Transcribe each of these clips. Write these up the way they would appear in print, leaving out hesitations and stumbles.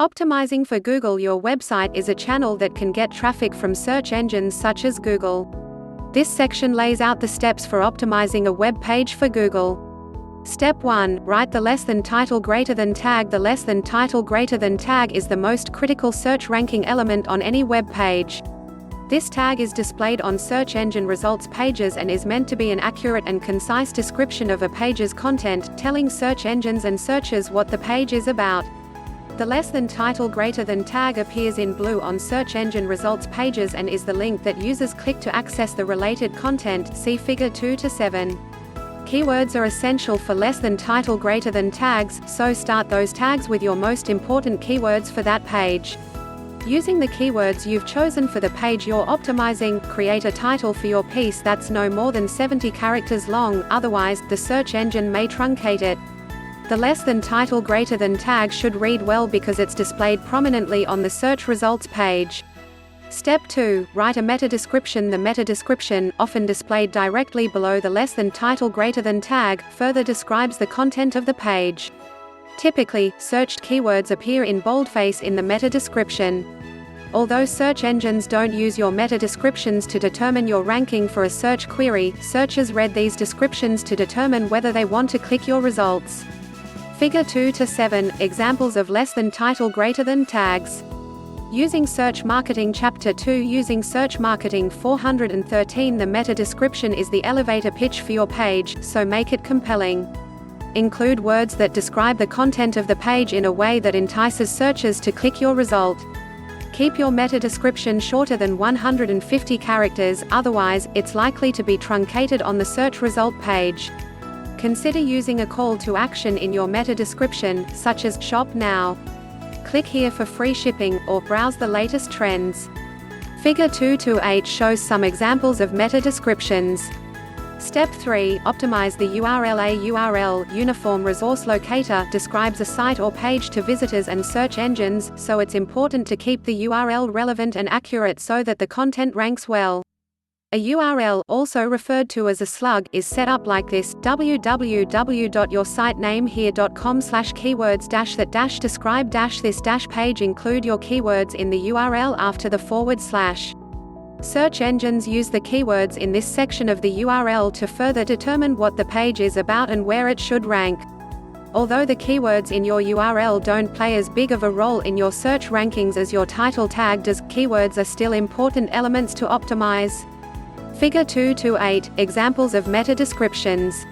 Optimizing for Google. Your website is a channel that can get traffic from search engines such as Google. This section lays out the steps for optimizing a web page for Google. Step 1. Write the less than title greater than tag. The less than title greater than tag is the most critical search ranking element on any web page. This tag is displayed on search engine results pages and is meant to be an accurate and concise description of a page's content, telling search engines and searchers what the page is about. The less than title greater than tag appears in blue on search engine results pages and is the link that users click to access the related content. See Figure 2 to 7. Keywords are essential for less than title greater than tags, so start those tags with your most important keywords for that page. Using the keywords you've chosen for the page you're optimizing, create a title for your piece that's no more than 70 characters long, otherwise, the search engine may truncate it. The less than title greater than tag should read well because it's displayed prominently on the search results page. Step 2. Write a meta description. The meta description, often displayed directly below the less than title greater than tag, further describes the content of the page. Typically, searched keywords appear in boldface in the meta description. Although search engines don't use your meta descriptions to determine your ranking for a search query, searchers read these descriptions to determine whether they want to click your results. Figure 2 to 7. Examples of less than title greater than tags. Using Search Marketing. Chapter 2. Using Search Marketing. 413. The meta description is the elevator pitch for your page, so make it compelling. Include words that describe the content of the page in a way that entices searchers to click your result. Keep your meta description shorter than 150 characters, otherwise, it's likely to be truncated on the search result page. Consider using a call to action in your meta description, such as "Shop now. Click here for free shipping," or "Browse the latest trends." Figure 2 to 8 shows some examples of meta descriptions. Step 3. Optimize the URL. A URL, Uniform Resource Locator, describes a site or page to visitors and search engines, so it's important to keep the URL relevant and accurate so that the content ranks well. A URL, also referred to as a slug, is set up like this: www.yoursitenamehere.com/keywords-that-describe-this-page. Include your keywords in the URL after the /. Search engines use the keywords in this section of the URL to further determine what the page is about and where it should rank. Although the keywords in your URL don't play as big of a role in your search rankings as your title tag does, keywords are still important elements to optimize. Figure 2 to 8. Examples of meta descriptions.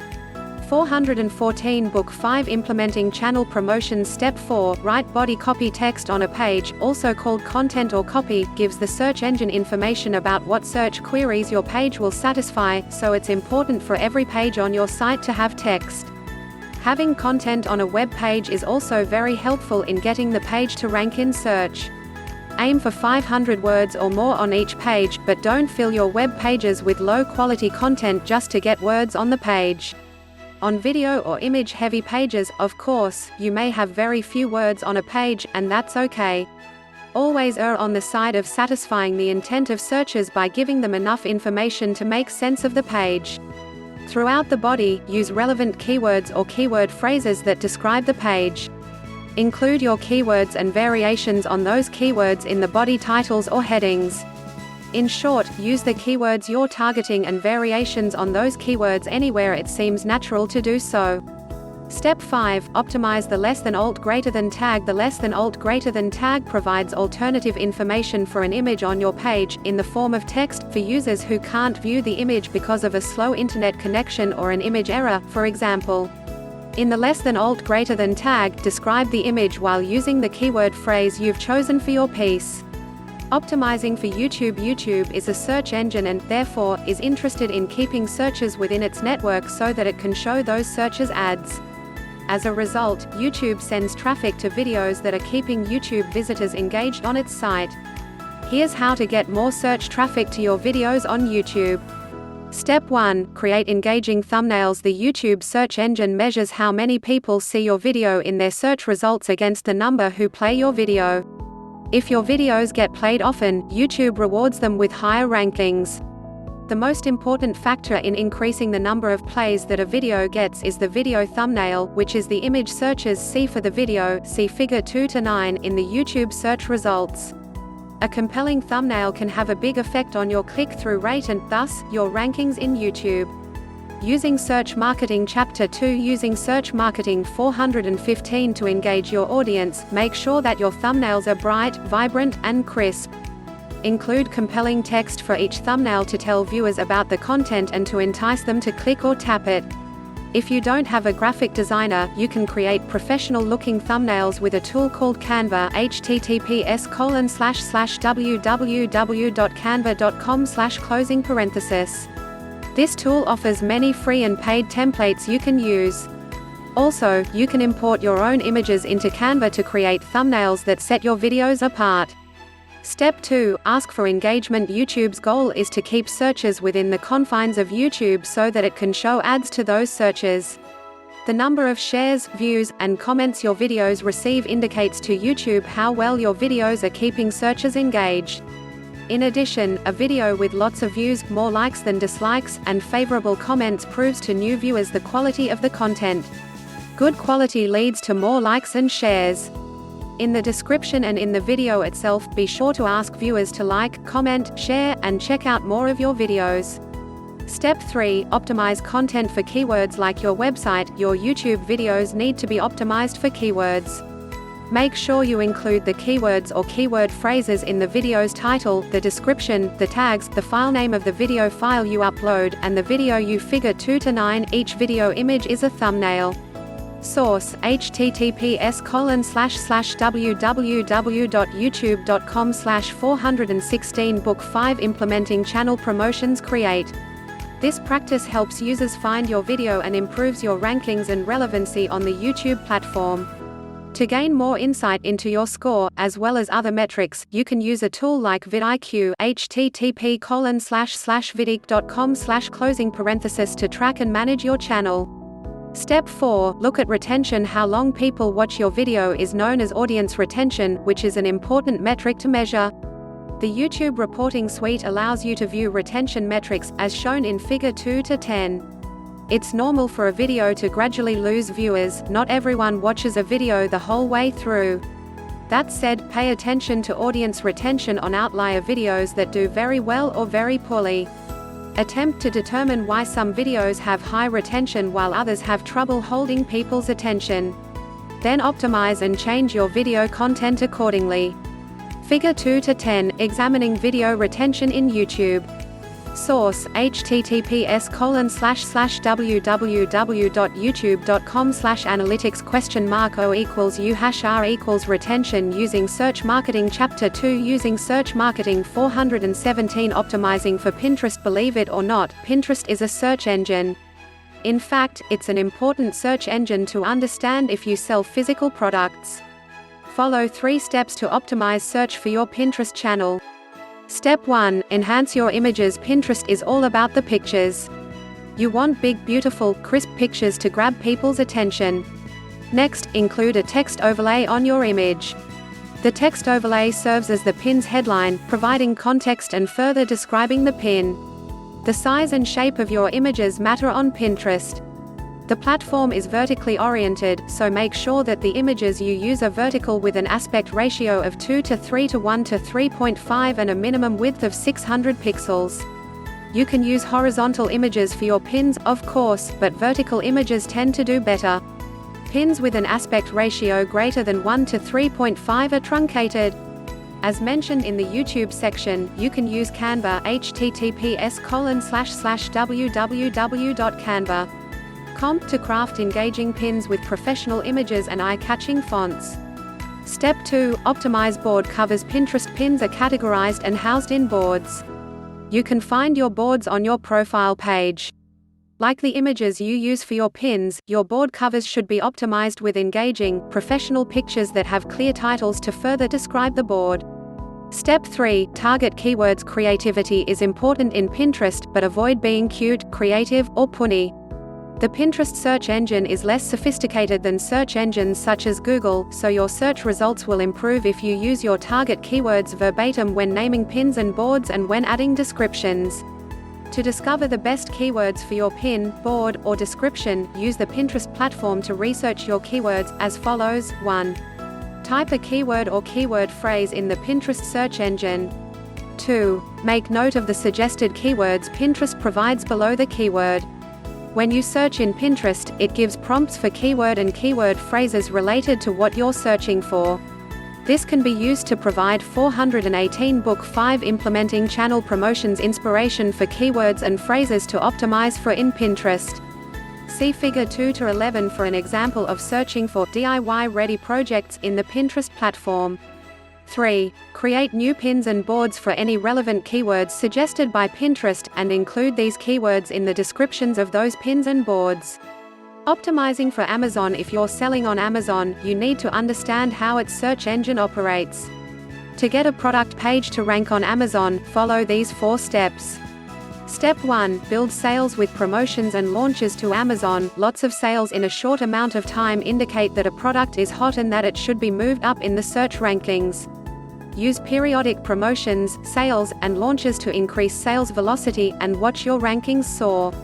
414. Book 5. Implementing channel promotions. Step 4. Write body copy. Text on a page, also called content or copy, gives the search engine information about what search queries your page will satisfy, so it's important for every page on your site to have text. Having content on a web page is also very helpful in getting the page to rank in search. Aim for 500 words or more on each page, but don't fill your web pages with low-quality content just to get words on the page. On video or image-heavy pages, of course, you may have very few words on a page, and that's okay. Always err on the side of satisfying the intent of searchers by giving them enough information to make sense of the page. Throughout the body, use relevant keywords or keyword phrases that describe the page. Include your keywords and variations on those keywords in the body titles or headings. In short, use the keywords you're targeting and variations on those keywords anywhere it seems natural to do so. Step 5. Optimize the less than alt greater than tag. The less than alt greater than tag provides alternative information for an image on your page, in the form of text, for users who can't view the image because of a slow internet connection or an image error, for example. In the less than alt greater than tag, describe the image while using the keyword phrase you've chosen for your piece. Optimizing for YouTube. YouTube is a search engine and, therefore, is interested in keeping searches within its network so that it can show those searches ads. As a result, YouTube sends traffic to videos that are keeping YouTube visitors engaged on its site. Here's how to get more search traffic to your videos on YouTube. Step 1. Create engaging thumbnails. The YouTube search engine measures how many people see your video in their search results against the number who play your video. If your videos get played often, YouTube rewards them with higher rankings. The most important factor in increasing the number of plays that a video gets is the video thumbnail, which is the image searchers see for the video. See Figure 2 to 9 in the YouTube search results. A compelling thumbnail can have a big effect on your click-through rate and, thus, your rankings in YouTube. Using Search Marketing Chapter 2. Using Search Marketing 415 to engage your audience, make sure that your thumbnails are bright, vibrant, and crisp. Include compelling text for each thumbnail to tell viewers about the content and to entice them to click or tap it. If you don't have a graphic designer, you can create professional-looking thumbnails with a tool called Canva. https://www.canva.com/. This tool offers many free and paid templates you can use. Also, you can import your own images into Canva to create thumbnails that set your videos apart. Step 2. Ask for engagement. YouTube's goal is to keep searches within the confines of YouTube so that it can show ads to those searches. The number of shares, views, and comments your videos receive indicates to YouTube how well your videos are keeping searchers engaged. In addition, a video with lots of views, more likes than dislikes, and favorable comments proves to new viewers the quality of the content. Good quality leads to more likes and shares. In the description and in the video itself, be sure to ask viewers to like, comment, share, and check out more of your videos. Step 3. Optimize content for keywords. Like your website, your YouTube videos need to be optimized for keywords. Make sure you include the keywords or keyword phrases in the video's title, the description, the tags, the file name of the video file you upload, and the video you. Figure 2 to 9. Each video image is a thumbnail. Source: https://www.youtube.com/416. Book 5. Implementing channel promotions. Create. This practice helps users find your video and improves your rankings and relevancy on the YouTube platform. To gain more insight into your score, as well as other metrics, you can use a tool like vidIQ. http://vidIQ.com/, to track and manage your channel. Step 4. Look at retention. How long people watch your video is known as audience retention, which is an important metric to measure. The YouTube Reporting Suite allows you to view retention metrics, as shown in Figure 2 to 10. It's normal for a video to gradually lose viewers. Not everyone watches a video the whole way through. That said, pay attention to audience retention on outlier videos that do very well or very poorly. Attempt to determine why some videos have high retention while others have trouble holding people's attention. Then optimize and change your video content accordingly. Figure 2 to 10. Examining video retention in YouTube. Source: https://www.youtube.com/analytics?O=u#r=retention. Using Search Marketing Chapter 2. Using Search Marketing 417. Optimizing for Pinterest. Believe it or not, Pinterest is a search engine. In fact, it's an important search engine to understand if you sell physical products. Follow 3 steps to optimize search for your Pinterest channel. Step 1. Enhance your images. Pinterest is all about the pictures. You want big, beautiful, crisp pictures to grab people's attention. Next, include a text overlay on your image. The text overlay serves as the pin's headline, providing context and further describing the pin. The size and shape of your images matter on Pinterest. The platform is vertically oriented, so make sure that the images you use are vertical with an aspect ratio of 2 to 3 to 1 to 3.5 and a minimum width of 600 pixels. You can use horizontal images for your pins, of course, but vertical images tend to do better. Pins with an aspect ratio greater than 1 to 3.5 are truncated. As mentioned in the YouTube section, you can use Canva. https://www.canva.com to craft engaging pins with professional images and eye-catching fonts. Step 2. Optimize board covers. Pinterest pins are categorized and housed in boards. You can find your boards on your profile page. Like the images you use for your pins, your board covers should be optimized with engaging, professional pictures that have clear titles to further describe the board. Step 3. Target keywords. Creativity is important in Pinterest, but avoid being cute, creative, or punny. The Pinterest search engine is less sophisticated than search engines such as Google, so your search results will improve if you use your target keywords verbatim when naming pins and boards and when adding descriptions. To discover the best keywords for your pin, board, or description, use the Pinterest platform to research your keywords, as follows. 1. Type a keyword or keyword phrase in the Pinterest search engine. 2. Make note of the suggested keywords Pinterest provides below the keyword. When you search in Pinterest, it gives prompts for keyword and keyword phrases related to what you're searching for. This can be used to provide 418 Book 5 Implementing Channel Promotions inspiration for keywords and phrases to optimize for in Pinterest. See Figure 2-11 for an example of searching for DIY-ready projects in the Pinterest platform. 3. Create new pins and boards for any relevant keywords suggested by Pinterest, and include these keywords in the descriptions of those pins and boards. Optimizing for Amazon. If you're selling on Amazon, you need to understand how its search engine operates. To get a product page to rank on Amazon, follow these 4 steps. Step 1. Build sales with promotions and launches to Amazon. Lots of sales in a short amount of time indicate that a product is hot and that it should be moved up in the search rankings. Use periodic promotions, sales, and launches to increase sales velocity, and watch your rankings soar.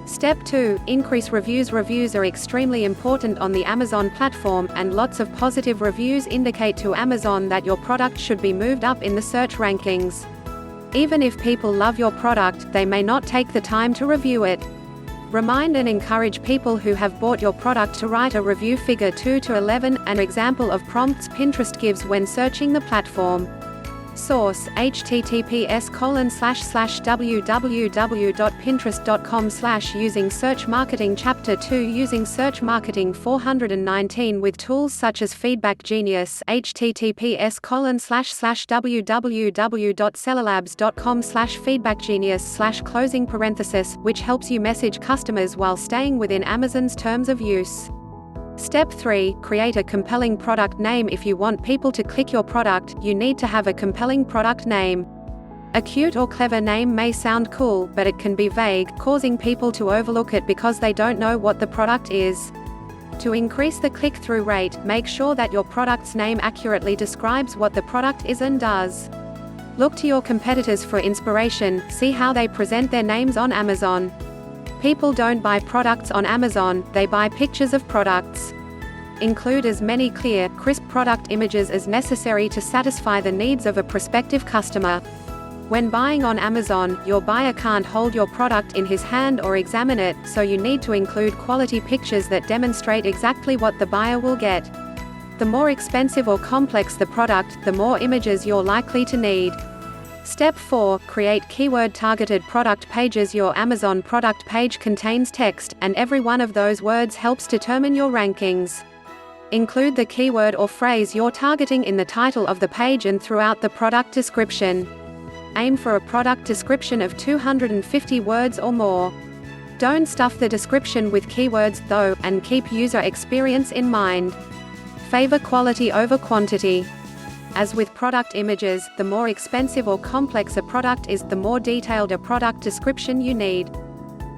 Step 2. Increase reviews. Reviews are extremely important on the Amazon platform, and lots of positive reviews indicate to Amazon that your product should be moved up in the search rankings. Even if people love your product, they may not take the time to review it. Remind and encourage people who have bought your product to write a review. Figure 2-11, an example of prompts Pinterest gives when searching the platform. Source: https://www.pinterest.com/ Using Search Marketing. Chapter 2, Using Search Marketing 419 with tools such as Feedback Genius. https://www.sellerlabs.com/feedbackgenius/, which helps you message customers while staying within Amazon's terms of use. Step 3. Create a compelling product name. If you want people to click your product, you need to have a compelling product name. A cute or clever name may sound cool, but it can be vague, causing people to overlook it because they don't know what the product is. To increase the click-through rate, make sure that your product's name accurately describes what the product is and does. Look to your competitors for inspiration. See how they present their names on Amazon. People don't buy products on Amazon, they buy pictures of products. Include as many clear, crisp product images as necessary to satisfy the needs of a prospective customer. When buying on Amazon, your buyer can't hold your product in his hand or examine it, so you need to include quality pictures that demonstrate exactly what the buyer will get. The more expensive or complex the product, the more images you're likely to need. Step 4. Create keyword-targeted product pages. Your Amazon product page contains text, and every one of those words helps determine your rankings. Include the keyword or phrase you're targeting in the title of the page and throughout the product description. Aim for a product description of 250 words or more. Don't stuff the description with keywords, though, and keep user experience in mind. Favor quality over quantity. As with product images, the more expensive or complex a product is, the more detailed a product description you need.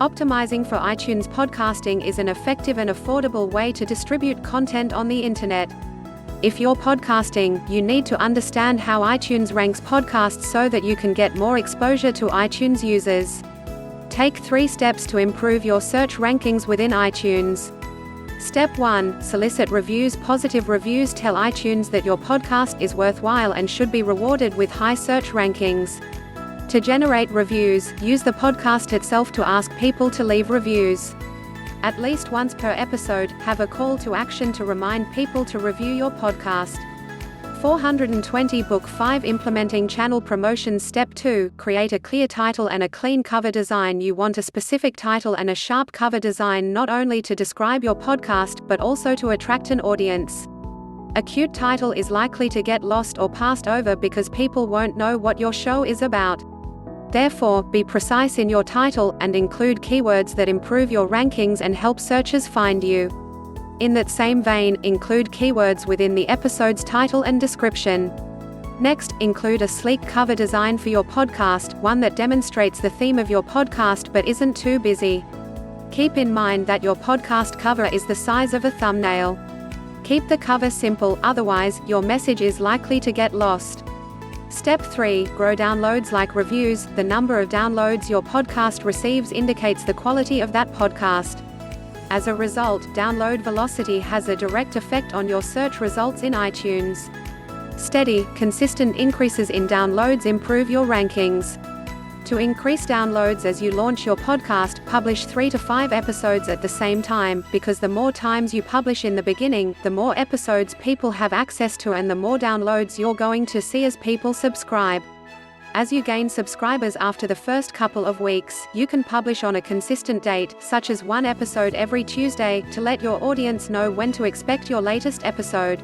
Optimizing for iTunes. Podcasting is an effective and affordable way to distribute content on the internet. If you're podcasting, you need to understand how iTunes ranks podcasts so that you can get more exposure to iTunes users. Take 3 steps to improve your search rankings within iTunes. Step 1. Solicit reviews. Positive reviews tell iTunes that your podcast is worthwhile and should be rewarded with high search rankings. To generate reviews, use the podcast itself to ask people to leave reviews. At least once per episode, have a call to action to remind people to review your podcast. 420 Book 5 Implementing Channel Promotions. Step 2. Create a clear title and a clean cover design. You want a specific title and a sharp cover design not only to describe your podcast, but also to attract an audience. A cute title is likely to get lost or passed over because people won't know what your show is about. Therefore, be precise in your title, and include keywords that improve your rankings and help searchers find you. In that same vein, include keywords within the episode's title and description. Next, include a sleek cover design for your podcast, one that demonstrates the theme of your podcast but isn't too busy. Keep in mind that your podcast cover is the size of a thumbnail. Keep the cover simple, otherwise, your message is likely to get lost. Step 3. Grow downloads like reviews. The number of downloads your podcast receives indicates the quality of that podcast. As a result, download velocity has a direct effect on your search results in iTunes. Steady, consistent increases in downloads improve your rankings. To increase downloads as you launch your podcast, publish 3 to 5 episodes at the same time, because the more times you publish in the beginning, the more episodes people have access to and the more downloads you're going to see as people subscribe. As you gain subscribers after the first couple of weeks, you can publish on a consistent date, such as 1 episode every Tuesday, to let your audience know when to expect your latest episode.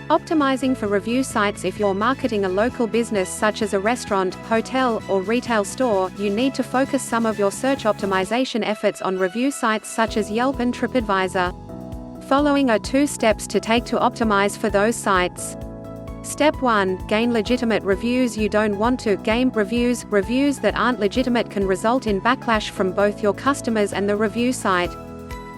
Optimizing for review sites. If you're marketing a local business such as a restaurant, hotel, or retail store, you need to focus some of your search optimization efforts on review sites such as Yelp and TripAdvisor. Following are 2 steps to take to optimize for those sites. Step 1. Gain legitimate reviews. You don't want to game reviews. Reviews that aren't legitimate can result in backlash from both your customers and the review site.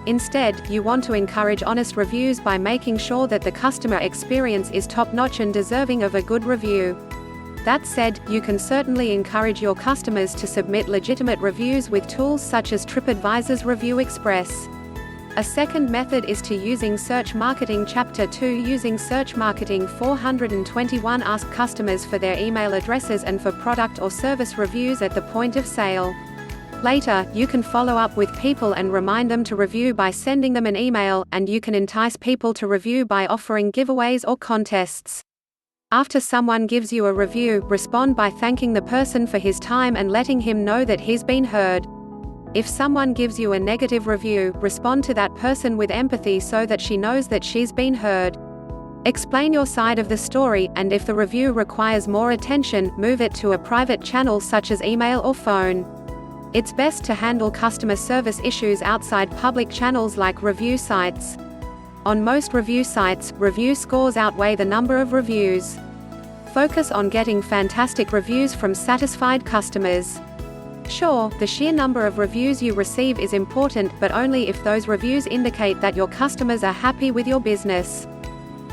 Instead, you want to encourage honest reviews by making sure that the customer experience is top-notch and deserving of a good review. That said, you can certainly encourage your customers to submit legitimate reviews with tools such as TripAdvisor's Review Express. A second method is to using search marketing. Chapter 2. Using search marketing. 421. Ask customers for their email addresses and for product or service reviews at the point of sale. Later, you can follow up with people and remind them to review by sending them an email, and you can entice people to review by offering giveaways or contests. After someone gives you a review, respond by thanking the person for his time and letting him know that he's been heard. If someone gives you a negative review, respond to that person with empathy so that she knows that she's been heard. Explain your side of the story, and if the review requires more attention, move it to a private channel such as email or phone. It's best to handle customer service issues outside public channels like review sites. On most review sites, review scores outweigh the number of reviews. Focus on getting fantastic reviews from satisfied customers. Sure, the sheer number of reviews you receive is important, but only if those reviews indicate that your customers are happy with your business.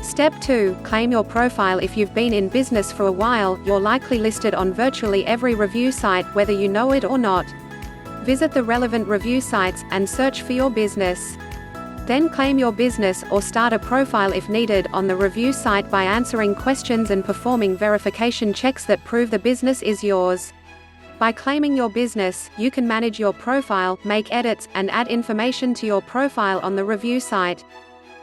Step 2. Claim your profile. If you've been in business for a while, you're likely listed on virtually every review site, whether you know it or not. Visit the relevant review sites, and search for your business. Then claim your business, or start a profile if needed, on the review site by answering questions and performing verification checks that prove the business is yours. By claiming your business, you can manage your profile, make edits, and add information to your profile on the review site.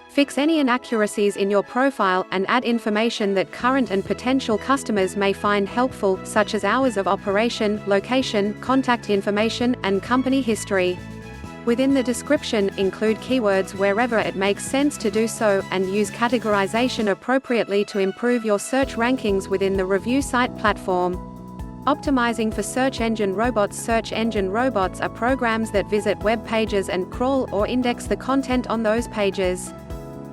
Fix any inaccuracies in your profile, and add information that current and potential customers may find helpful, such as hours of operation, location, contact information, and company history. Within the description, include keywords wherever it makes sense to do so, and use categorization appropriately to improve your search rankings within the review site platform. Optimizing for search engine robots. Search engine robots are programs that visit web pages and crawl or index the content on those pages.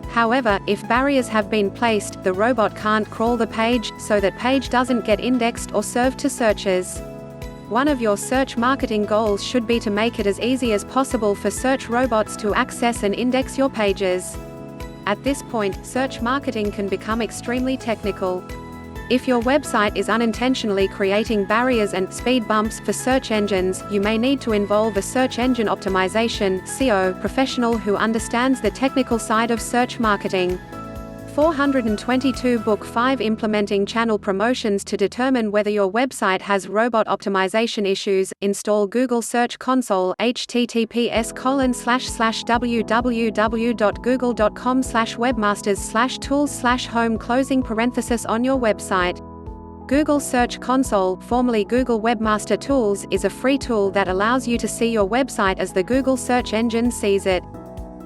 However, if barriers have been placed, the robot can't crawl the page, so that page doesn't get indexed or served to searchers. One of your search marketing goals should be to make it as easy as possible for search robots to access and index your pages. At this point, search marketing can become extremely technical. If your website is unintentionally creating barriers and speed bumps for search engines, you may need to involve a search engine optimization (SEO) professional who understands the technical side of search marketing. 422. Book 5. Implementing channel promotions. To determine whether your website has robot optimization issues, install Google Search Console. https://www.google.com/webmasters/tools/home. On your website. Google Search Console, formerly Google Webmaster Tools, is a free tool that allows you to see your website as the Google search engine sees it.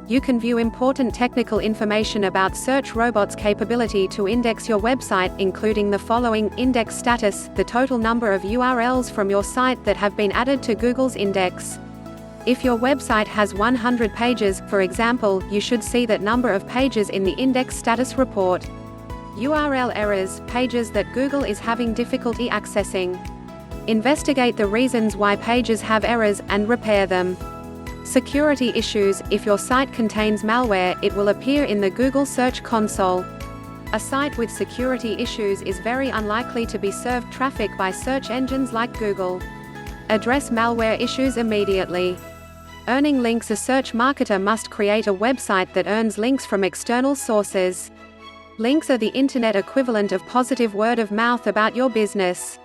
You can view important technical information about search robots' capability to index your website, including the following: index status, the total number of URLs from your site that have been added to Google's index. If your website has 100 pages, for example, you should see that number of pages in the index status report. URL errors, pages that Google is having difficulty accessing. Investigate the reasons why pages have errors, and repair them. Security issues. If your site contains malware, it will appear in the Google Search Console. A site with security issues is very unlikely to be served traffic by search engines like Google. Address malware issues immediately. Earning links. A search marketer must create a website that earns links from external sources. Links are the internet equivalent of positive word of mouth about your business.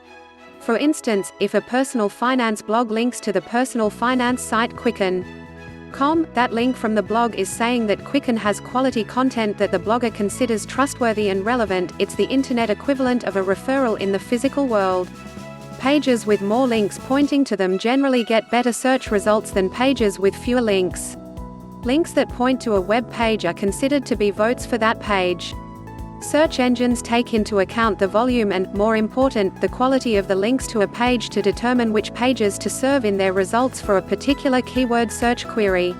For instance, if a personal finance blog links to the personal finance site Quicken.com, that link from the blog is saying that Quicken has quality content that the blogger considers trustworthy and relevant. It's the internet equivalent of a referral in the physical world. Pages with more links pointing to them generally get better search results than pages with fewer links. Links that point to a web page are considered to be votes for that page. Search engines take into account the volume and, more important, the quality of the links to a page to determine which pages to serve in their results for a particular keyword search query.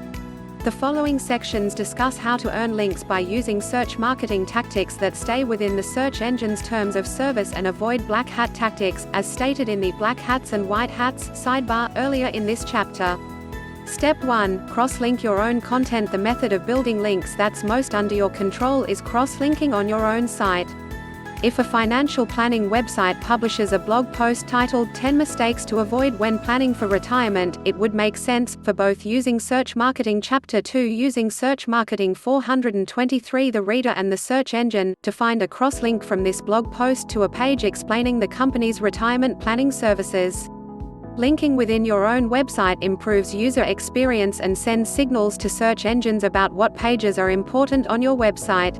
The following sections discuss how to earn links by using search marketing tactics that stay within the search engine's terms of service and avoid black hat tactics, as stated in the black hats and white hats sidebar earlier in this chapter. Step 1. Cross-link your own content. The method of building links that's most under your control is cross-linking on your own site. If a financial planning website publishes a blog post titled 10 Mistakes to Avoid When Planning for Retirement, it would make sense, for both using Search Marketing Chapter 2 using Search Marketing 423 the reader and the search engine, to find a cross-link from this blog post to a page explaining the company's retirement planning services. Linking within your own website improves user experience and sends signals to search engines about what pages are important on your website.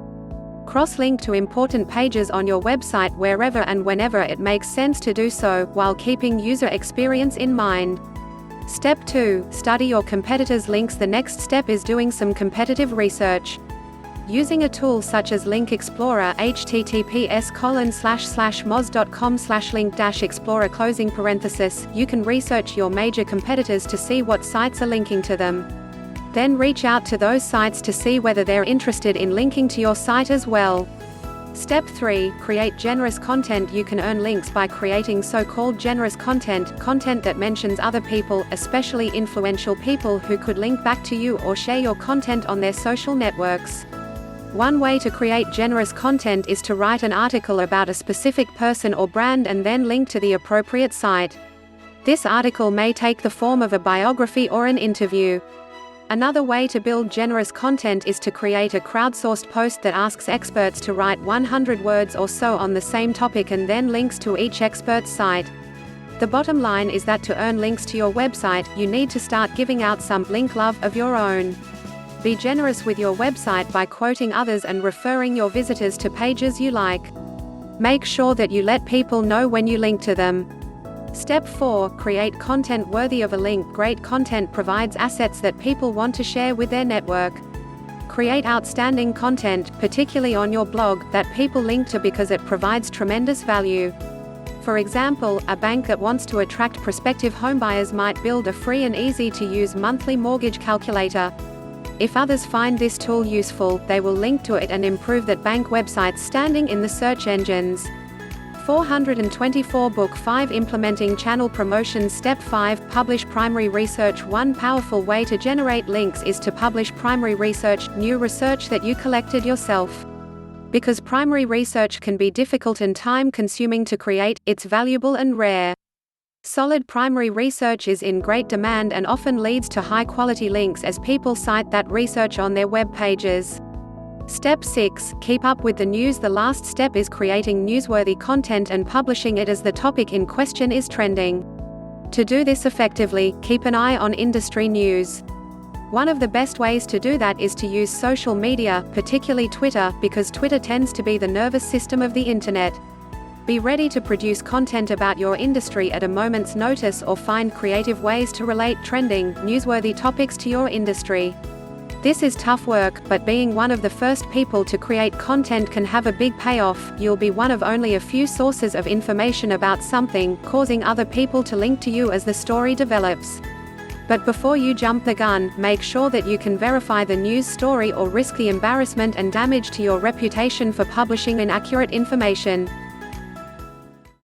Cross-link to important pages on your website wherever and whenever it makes sense to do so, while keeping user experience in mind. Step 2. Study your competitors' links. The next step is doing some competitive research. Using a tool such as Link Explorer, https://moz.com/link-explorer, you can research your major competitors to see what sites are linking to them. Then reach out to those sites to see whether they're interested in linking to your site as well. Step 3. Create generous content. You can earn links by creating so-called generous content that mentions other people, especially influential people who could link back to you or share your content on their social networks. One way to create generous content is to write an article about a specific person or brand and then link to the appropriate site. This article may take the form of a biography or an interview. Another way to build generous content is to create a crowdsourced post that asks experts to write 100 words or so on the same topic and then links to each expert's site. The bottom line is that to earn links to your website, you need to start giving out some link love of your own. Be generous with your website by quoting others and referring your visitors to pages you like. Make sure that you let people know when you link to them. Step 4. Create content worthy of a link. Great content provides assets that people want to share with their network. Create outstanding content, particularly on your blog, that people link to because it provides tremendous value. For example, a bank that wants to attract prospective homebuyers might build a free and easy-to-use monthly mortgage calculator. If others find this tool useful, they will link to it and improve that bank website's standing in the search engines. 424 Book 5 Implementing Channel Promotions. Step 5. Publish primary research. One powerful way to generate links is to publish primary research, new research that you collected yourself. Because primary research can be difficult and time-consuming to create, it's valuable and rare. Solid primary research is in great demand and often leads to high-quality links as people cite that research on their web pages. Step 6. Keep up with the news. The last step is creating newsworthy content and publishing it as the topic in question is trending. To do this effectively, keep an eye on industry news. One of the best ways to do that is to use social media, particularly Twitter, because Twitter tends to be the nervous system of the internet. Be ready to produce content about your industry at a moment's notice or find creative ways to relate trending, newsworthy topics to your industry. This is tough work, but being one of the first people to create content can have a big payoff. You'll be one of only a few sources of information about something, causing other people to link to you as the story develops. But before you jump the gun, make sure that you can verify the news story or risk the embarrassment and damage to your reputation for publishing inaccurate information.